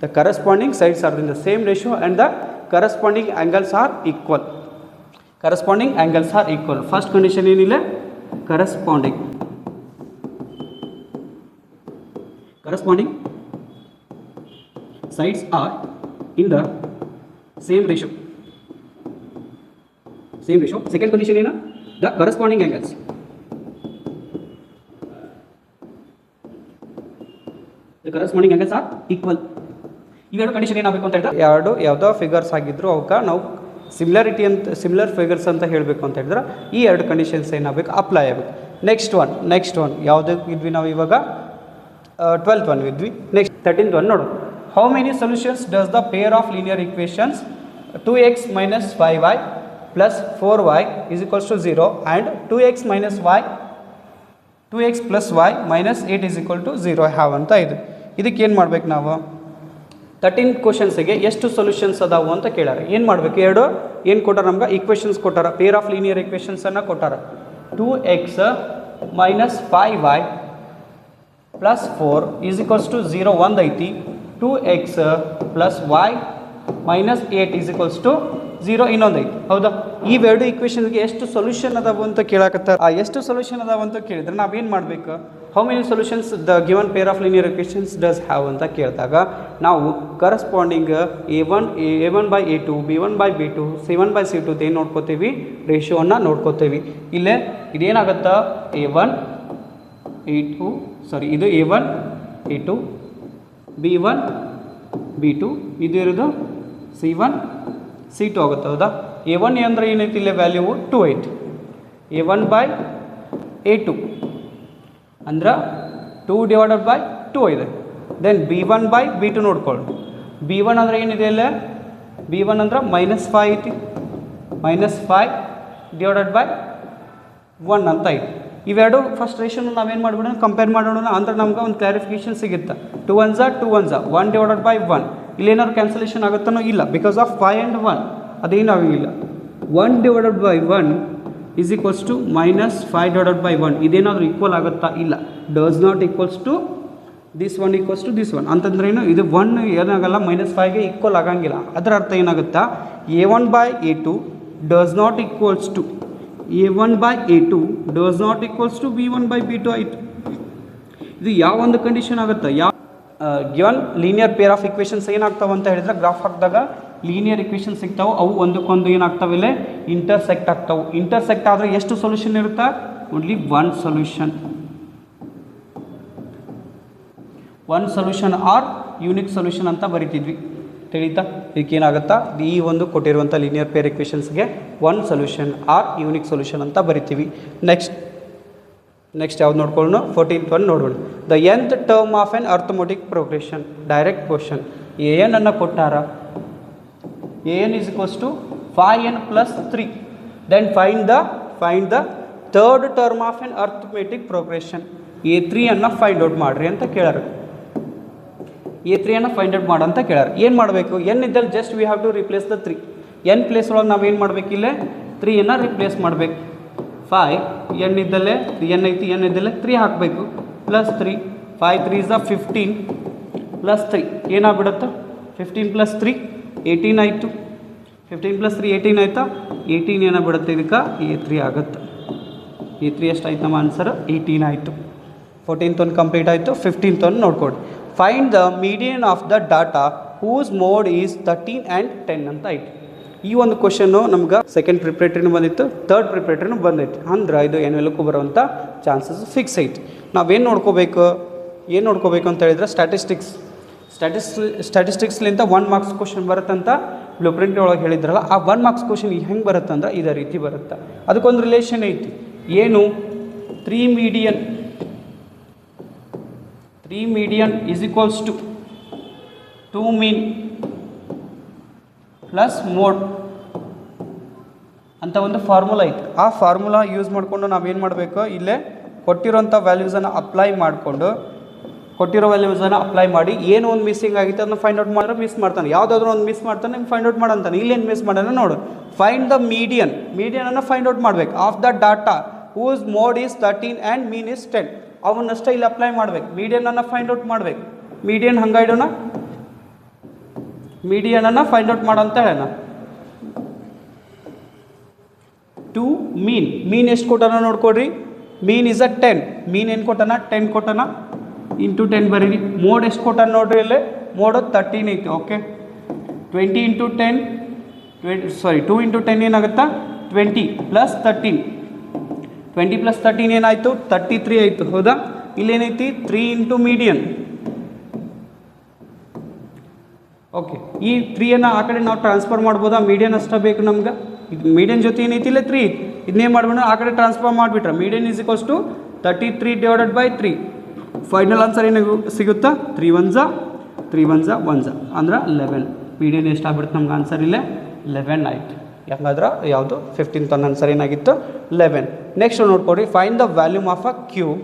The corresponding sides are in the same ratio and the corresponding angles are equal. First condition ಏನಿಲ್ಲ corresponding sides are in the same ratio. Second condition ಏನು the corresponding angles. The corresponding angles are equal. ಇವೆರಡು ಕಂಡೀಷನ್ ಏನಾಗಬೇಕು ಅಂತ ಹೇಳಿದ್ರೆ ಎರಡು ಯಾವುದೋ ಫಿಗರ್ಸ್ ಆಗಿದ್ರು ಅವಕ್ಕೆ ನಾವು ಸಿಮಿಲರ್ ಫಿಗರ್ಸ್ ಅಂತ ಹೇಳಬೇಕು ಅಂತ ಹೇಳಿದ್ರೆ ಈ ಎರಡು ಕಂಡೀಷನ್ಸ್ ಏನಾಗಬೇಕು ಅಪ್ಲೈ ಆಗಬೇಕು. ನೆಕ್ಸ್ಟ್ ಒನ್ ಯಾವುದಕ್ಕೆ ಇದ್ವಿ ನಾವು ಇವಾಗ 12th ಒನ್ ಇದ್ವಿ. ನೆಕ್ಸ್ಟ್ 13th ಒನ್ ನೋಡು. How many solutions does the pair of linear equations 2x minus 5y plus 4y is equals to 0 and 2x plus y minus 8 is equal to 0 have ಅಂತ ಇದೆ. ಇದಕ್ಕೆ ಏನು ಮಾಡ್ಬೇಕು ನಾವು 13 ಕ್ವಶನ್ಸಿಗೆ ಎಷ್ಟು ಸೊಲ್ಯೂಷನ್ಸ್ ಅದಾವು ಅಂತ ಕೇಳಾರೆ. ಏನು ಮಾಡಬೇಕು ಎರಡು ಏನು ಕೊಟ್ಟಾರ ನಮ್ಗೆ ಈಕ್ವೇಷನ್ಸ್ ಕೊಟ್ಟಾರ, ಪೇರ್ ಆಫ್ ಲೀನಿಯರ್ ಈಕ್ವೇಷನ್ಸನ್ನು ಕೊಟ್ಟಾರ. 2x minus 5y plus 4 is equals to 0 ಒಂದು ಐತಿ, 2x plus y minus 8 is equals to 0 ಇನ್ನೊಂದು ಐತಿ. ಹೌದಾ? ಇವೆರಡು ಈಕ್ವೇಷನ್ಗೆ ಎಷ್ಟು ಸೊಲ್ಯೂಷನ್ ಅದಾವು ಅಂತ ಕೇಳಾಕತ್ತಾರೆ. ಆ ಎಷ್ಟು ಸೊಲ್ಯೂಷನ್ ಅದಾವ ಅಂತ ಕೇಳಿದ್ರೆ ನಾವೇನು ಮಾಡಬೇಕು, how many solutions the given peer of linear equations does have ಅಂತ ಕೇಳಿದಾಗ ನಾವು ಕರೆಸ್ಪಾಂಡಿಂಗ್ a1/a2 b1/b2 c1/c2 ಏನು ನೋಡ್ಕೋತೀವಿ, ರೇಷಿಯೋವನ್ನು ನೋಡ್ಕೋತೀವಿ. ಇಲ್ಲೇ ಇದೇನಾಗುತ್ತಾ a1 a2 ಇದು a1 a2 b1 b2 ಇದು ಇರೋದು c1 c2 ಆಗುತ್ತೆ. ಹೌದಾ? a1 ಅಂದರೆ ಏನೈತಿ ಇಲ್ಲೇ ವ್ಯಾಲ್ಯೂ 2 ಐತಿ, a1/a2 ಅಂದ್ರೆ 2/2 ಇದೆ. ದೆನ್ b1/b2 ನೋಡ್ಕೊಳ್ಳಿ. b1 ಅಂದರೆ ಏನಿದೆ ಇಲ್ಲೇ, b1 ಅಂದ್ರೆ -5 ಐತಿ, -5/1 ಅಂತ ಐತಿ. ಇವೆರಡು ಫಸ್ಟ್ ರೇಷನ್ ನಾವೇನು ಮಾಡ್ಬಿಡೋಣ, ಕಂಪೇರ್ ಮಾಡೋಣ ಅಂದ್ರೆ ನಮ್ಗೆ ಒಂದು ಕ್ಲಾರಿಫಿಕೇಶನ್ ಸಿಗುತ್ತೆ. 2 1s 1/1 ಇಲ್ಲೇನಾದ್ರು ಕ್ಯಾನ್ಸಲೇಷನ್ ಆಗುತ್ತಾನೋ ಇಲ್ಲ, ಬಿಕಾಸ್ ಆಫ್ 5 and 1 ಅದೇನಾಗಿಲ್ಲ. 1/1 is equals to -5/1 ಇದೇನಾದರೂ ಈಕ್ವಲ್ ಆಗುತ್ತಾ ಇಲ್ಲ. Does not equals to this one equals to this one ಅಂತಂದ್ರೇನು, ಇದು 1 ಏನಾಗಲ್ಲ -5ಗೆ ಈಕ್ವಲ್ ಆಗಂಗಿಲ್ಲ. ಅದರ ಅರ್ಥ ಏನಾಗುತ್ತಾ, a1/a2 does not equals to a1/a2 does not equals to b1/b2 ಆಯಿತು. ಇದು ಯಾವ ಒಂದು ಕಂಡೀಷನ್ ಆಗುತ್ತೆ, ಯಾವ given linear pair of equations ಏನಾಗ್ತಾವೆ ಅಂತ ಹೇಳಿದ್ರೆ ಗ್ರಾಫ್ ಹಾಕಿದಾಗ ಲೀನಿಯರ್ ಈಕ್ವೇಷನ್ ಸಿಗ್ತಾವೆ, ಅವು ಒಂದಕ್ಕೊಂದು ಏನಾಗ್ತಾವೆ ಇಲ್ಲೇ ಇಂಟರ್ಸೆಕ್ಟ್ ಆಗ್ತಾವೆ. ಇಂಟರ್ಸೆಕ್ಟ್ ಆದರೆ ಎಷ್ಟು ಸೊಲ್ಯೂಷನ್ ಇರುತ್ತೆ, only one solution or unique solution ಅಂತ ಬರಿತಿದ್ವಿ. ತಿಳಿತಾ? ಇದಕ್ಕೇನಾಗುತ್ತಾ, ಈ ಒಂದು ಕೊಟ್ಟಿರುವಂಥ ಲೀನಿಯರ್ ಪೇರ್ ಈಕ್ವೇಷನ್ಸ್ಗೆ one solution or unique solution ಅಂತ ಬರಿತೀವಿ. ನೆಕ್ಸ್ಟ್ ಯಾವ್ದು ನೋಡ್ಕೊಳ್ಳೋಣ, 14th ಒನ್ ನೋಡೋಣ. The nth term of an arithmetic progression. Direct question. an ಅನ್ನು ಕೊಟ್ಟಾರ, an is equals to 5n plus 3. Then find the third term of an arithmetic progression. a3 ಅನ್ನು ಫೈಂಡ್ ಔಟ್ ಮಾಡ್ರಿ ಅಂತ ಕೇಳಾರ. a3 ಅನ್ನು ಫೈಂಡ್ ಔಟ್ ಮಾಡಂತ ಕೇಳಾರ. ಏನು ಮಾಡಬೇಕು, n ಇದ್ದಲ್ಲಿ just we have to replace the 3. n place ಒಳಗೆ ನಾವು ಏನು ಮಾಡಬೇಕು, ಇಲ್ಲೇ 3 ರಿಪ್ಲೇಸ್ ಮಾಡಬೇಕು. 5 n ಇದ್ದಲ್ಲೇ n ಐತಿ, n ಇದ್ದಲ್ಲೇ 3 ಹಾಕಬೇಕು, ಪ್ಲಸ್ 3 5 3 is 15 ಪ್ಲಸ್ 3 ಏನಾಗ್ಬಿಡುತ್ತೆ, 15 ಪ್ಲಸ್ 3 18 ಆಯಿತು. 15 ಪ್ಲಸ್ 3 18 ಆಯಿತಾ, 18 ಏನಾಗ್ಬಿಡುತ್ತೆ ಇದಕ್ಕೆ a3 ಆಗುತ್ತೆ. a3 ಎಷ್ಟಾಯ್ತು ನಮ್ಮ ಆನ್ಸರ್ 18 ಆಯಿತು. 14th ಒನ್ ಕಂಪ್ಲೀಟ್ ಆಯಿತು. 15th ಒನ್ ನೋಡ್ಕೊಡಿ. Find the median of the data whose mode is 13 and 10 ಅಂತ ಆಯಿತು. ಈ ಒಂದು ಕ್ವಶನ್ನು ನಮ್ಗೆ ಸೆಕೆಂಡ್ ಪ್ರಿಪ್ರೇಟರಿನೂ ಬಂದಿತ್ತು, ಥರ್ಡ್ ಪ್ರಿಪ್ರೇಟರಿನೂ ಬಂದೈತಿ. ಅಂದ್ರೆ ಇದು ಎನ್ವೆಲಕ್ಕೂ ಬರುವಂಥ ಚಾನ್ಸಸ್ ಫಿಕ್ಸ್ ಐತಿ. ನಾವೇನು ನೋಡ್ಕೋಬೇಕು ಅಂತ ಹೇಳಿದ್ರೆ ಸ್ಟ್ಯಾಟಿಸ್ಟಿಕ್ಸ್ಲಿಂದ 1 marks ಕ್ವಶನ್ ಬರುತ್ತಂತ ಬ್ಲೂ ಪ್ರಿಂಟ್ ಒಳಗೆ ಹೇಳಿದ್ರಲ್ಲ, ಆ 1 marks ಕ್ವಶನ್ ಹೆಂಗೆ ಬರುತ್ತೆ ಅಂದ್ರೆ ಇದೇ ರೀತಿ ಬರುತ್ತೆ. ಅದಕ್ಕೊಂದು ರಿಲೇಷನ್ ಐತಿ. ಏನು, 3 median is equals to 2 mean plus mode ಅಂತ ಒಂದು ಫಾರ್ಮುಲಾ ಐತೆ. ಆ ಫಾರ್ಮುಲಾ ಯೂಸ್ ಮಾಡಿಕೊಂಡು ನಾವೇನು ಮಾಡಬೇಕು, ಇಲ್ಲೇ ಕೊಟ್ಟಿರೋಂಥ ವ್ಯಾಲ್ಯೂಸನ್ನು ಅಪ್ಲೈ ಮಾಡಿ ಏನು ಒಂದು ಮಿಸ್ಸಿಂಗ್ ಆಗಿತ್ತು ಅದನ್ನು ಫೈಂಡ್ ಔಟ್ ಮಾಡಿದ್ರೆ ಮಿಸ್ ಮಾಡ್ತಾನೆ, ಯಾವುದಾದ್ರೂ ಒಂದು ಮಿಸ್ ಮಾಡ್ತಾನೆ, ಫೈಂಡ್ ಔಟ್ ಮಾಡಂತಾನೆ. ಇಲ್ಲೇನು ಮಿಸ್ ಮಾಡೋಣ ನೋಡು, ಫೈಂಡ್ ದ ಮೀಡಿಯನನ್ನು ಫೈಂಡ್ ಔಟ್ ಮಾಡಬೇಕು of the data whose mode is 13 and mean is 10. ಅವನ್ನಷ್ಟೇ ಇಲ್ಲಿ ಅಪ್ಲೈ ಮಾಡಬೇಕು. ಮೀಡಿಯನನ್ನು ಫೈಂಡ್ ಔಟ್ ಮಾಡಬೇಕು. ಮೀಡಿಯನ್ ಹಂಗೆ ಇಡೋಣ, ಮೀಡಿಯನನ್ನು ಫೈಂಡ್ ಔಟ್ ಮಾಡಂತ ಹೇಳೋಣ. 2 ಮೀನ್ ಎಷ್ಟು ಕೊಟ್ಟಾನ ನೋಡ್ಕೊಡ್ರಿ. Mean is 10. ಮೀನ್ ಏನು ಕೊಟ್ಟಾನ, 10 ಕೊಟ್ಟಾನ, ಇಂಟು 10 ಬರೀರಿ. ಮೋಡ್ ಎಷ್ಟು ಕೊಟ್ಟಾನ ನೋಡ್ರಿ, ಇಲ್ಲೇ ಮೋಡ್ 13 ಐತಿ. Okay, 20 into 10 2 into 10 ಏನಾಗುತ್ತಾ 20 plus 13. 20 plus 13 ಏನಾಯಿತು 33 ಆಯಿತು. ಹೌದಾ? ಇಲ್ಲೇನೈತಿ 3 ಇಂಟು ಮೀಡಿಯನ್ ಓಕೆ, ಈ 3ಯನ್ನು ಆ ಕಡೆ ನಾವು ಟ್ರಾನ್ಸ್ಫರ್ ಮಾಡ್ಬೋದಾ? ಮೀಡಿಯನ್ ಅಷ್ಟೇ ಬೇಕು ನಮ್ಗೆ. ಇದು ಮೀಡಿಯನ್ ಜೊತೆ ಏನೈತಿಲ್ಲ 3, ಇದನ್ನೇ ಮಾಡ್ಬಿಟ್ಟು ಆ ಕಡೆ ಟ್ರಾನ್ಸ್ಫರ್ ಮಾಡಿಬಿಟ್ರೆ median is equals to 33 divided by 3. Final answer ಏನಾಗ ಸಿಗುತ್ತಾ? 3 1 3 1 1 ಅಂದ್ರೆ 11. ಮೀಡಿಯನ್ ಎಷ್ಟು ಆಗ್ಬಿಡುತ್ತೆ ನಮ್ಗೆ ಆನ್ಸರ್ ಇಲ್ಲೇ 11 ಆಯಿತು. ಯಾಕಂದ್ರೆ ಯಾವುದು 15th ಆನ್ಸರ್ ಏನಾಗಿತ್ತು 11. ನೆಕ್ಸ್ಟ್ ನೋಡ್ಕೊಡಿ, find the volume of a cube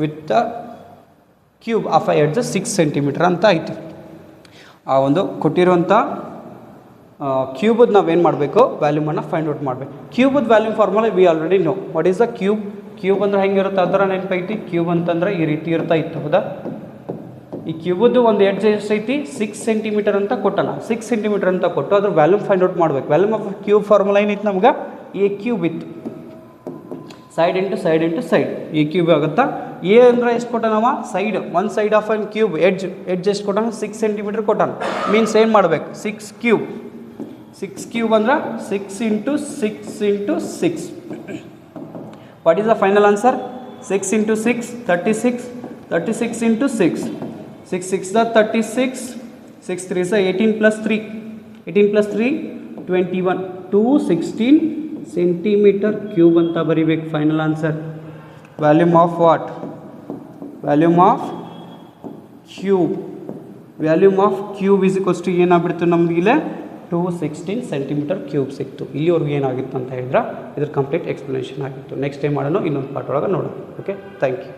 with the cube of a edge 6 centimetre ಅಂತ ಐತಿ. ಆ ಒಂದು ಕೊಟ್ಟಿರುವಂಥ ಕ್ಯೂಬದ್ದು ನಾವೇನು ಮಾಡಬೇಕು? ವ್ಯಾಲ್ಯೂಮನ್ನು ಫೈಂಡ್ ಔಟ್ ಮಾಡಬೇಕು. ಕ್ಯೂಬದ್ದು volume formula we already know. What is the cube? Cube ಅಂದ್ರೆ ಹೆಂಗಿರುತ್ತೆ ಅದರ ನೆನಪೈತಿ. ಕ್ಯೂಬ್ ಅಂತಂದ್ರೆ ಈ ರೀತಿ ಇರ್ತಾ ಇತ್ತು, ಹೌದಾ? ಈ ಕ್ಯೂಬದ್ದು ಒಂದು ಎಡ್ಜ್ ಎಷ್ಟೈತಿ? 6 ಸೆಂಟಿಮೀಟರ್ ಅಂತ ಕೊಟ್ಟಣ. 6 ಸೆಂಟಿಮೀಟರ್ ಅಂತ ಕೊಟ್ಟು ಅದ್ರ ವ್ಯಾಲ್ಯೂಮ್ ಫೈಂಡ್ ಔಟ್ ಮಾಡ್ಬೇಕು. ವ್ಯಾಲ್ಯೂಮ್ ಆಫ್ ಕ್ಯೂಬ್ ಫಾರ್ಮುಲಾ ಏನಿತ್ತು ನಮ್ಗೆ? ಎ ಕ್ಯೂಬ್ ಇತ್ತು. Side into side into side A cube ಆಗುತ್ತಾ? ಎ ಅಂದ್ರೆ ಎಷ್ಟು ಕೊಟ್ಟನವ? Side, one side of an cube edge ಎಷ್ಟು ಕೊಟ್ಟಾನ? 6 ಸೆಂಟಿಮೀಟರ್ ಕೊಟ್ಟಾನ. ಮೀನ್ಸ್ ಏನು ಮಾಡಬೇಕು? 6 ಕ್ಯೂಬ್. 6 ಕ್ಯೂಬ್ ಅಂದ್ರೆ 6 into 6 into 6. What is the final answer? 6 into 6 36, 36 into 6, 6 6 36, 6 3 18 plus 3, 18 plus 3 21, 216 centimetre cube ಅಂತ ಬರಿಬೇಕು final answer. Volume of what? Volume of cube. Volume of cube is equals to ಏನಾಗ್ಬಿಡ್ತು ನಮಗಿಲ್ಲ? 216 ಸೆಂಟಿಮೀಟರ್ ಕ್ಯೂಬ್ ಸಿಕ್ತು. ಇಲ್ಲಿವರೆಗೂ ಏನಾಗಿತ್ತು ಅಂತ ಹೇಳಿದ್ರೆ ಇದ್ರ ಕಂಪ್ಲೀಟ್ ಎಕ್ಸ್ಪ್ಲನೇಷನ್ ಆಗಿತ್ತು. ನೆಕ್ಸ್ಟ್ ಟೈಮ್ ಮಾಡೋಣ, ಇನ್ನೊಂದು ಪಾರ್ಟ್ ಒಳಗೆ ನೋಡೋಣ. Okay, thank you.